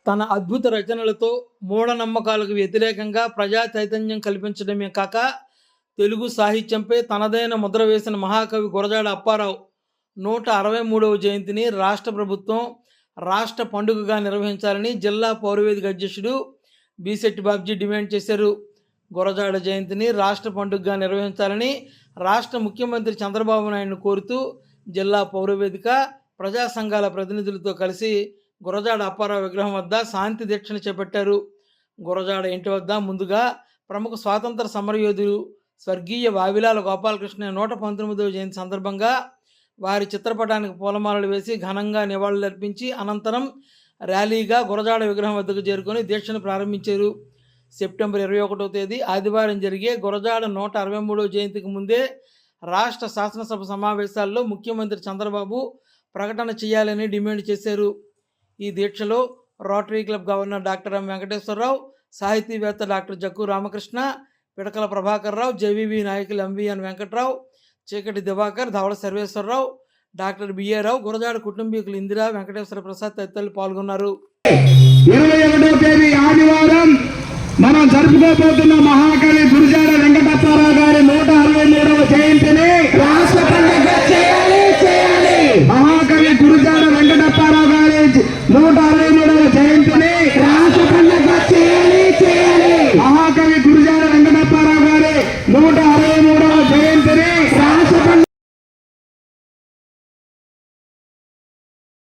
తన అద్భుత రచనలతో మూఢనమ్మకాలకు వ్యతిరేకంగా ప్రజా చైతన్యం కల్పించడమే కాక తెలుగు సాహిత్యంపై తనదైన ముద్ర వేసిన మహాకవి గురజాడ అప్పారావు 163వ జయంతిని రాష్ట్ర ప్రభుత్వం రాష్ట్ర పండుగగా నిర్వహించాలని జిల్లా పౌరవేదిక అధ్యక్షుడు బీశెట్టి బాబ్జీ డిమాండ్ చేశారు. గురజాడ జయంతిని రాష్ట్ర పండుగగా నిర్వహించాలని రాష్ట్ర ముఖ్యమంత్రి చంద్రబాబు నాయుడును కోరుతూ జిల్లా పౌరవేదిక ప్రజా సంఘాల ప్రతినిధులతో కలిసి గురజాడ అప్పారావు విగ్రహం వద్ద శాంతి దీక్షను చేపట్టారు. గురజాడ ఇంటి వద్ద ముందుగా ప్రముఖ స్వాతంత్ర సమరయోధులు స్వర్గీయ వావిలాల గోపాలకృష్ణ 119వ జయంతి సందర్భంగా వారి చిత్రపటానికి పూలమాలలు వేసి ఘనంగా నివాళులర్పించి అనంతరం ర్యాలీగా గురజాడ విగ్రహం వద్దకు చేరుకొని దీక్షను ప్రారంభించారు. సెప్టెంబర్ 21వ తేదీ ఆదివారం జరిగే గురజాడ 163వ జయంతికి ముందే రాష్ట్ర శాసనసభ సమావేశాల్లో ముఖ్యమంత్రి చంద్రబాబు ప్రకటన చేయాలని డిమాండ్ చేశారు. ఈ దీక్షలో rotary club governor doctor M Venkateswara Rao, సాహితీవేత్త డాక్టర్ జక్కు రామకృష్ణ, పిడకల ప్రభాకర్ రావు, జేవీవి నాయకులు MVN Venkat Rao, Cheekati Divakar, Dhavala Sarveswara Rao, doctor BA Rao, Gurajada కుటుంబీకులు ఇందిరా, వెంకటేశ్వర ప్రసాద్ తదితరులు పాల్గొన్నారు. 21వ తేదీ ఆదివారం మనం జరుపుకోబోతున్న మహాకవి గురజాడ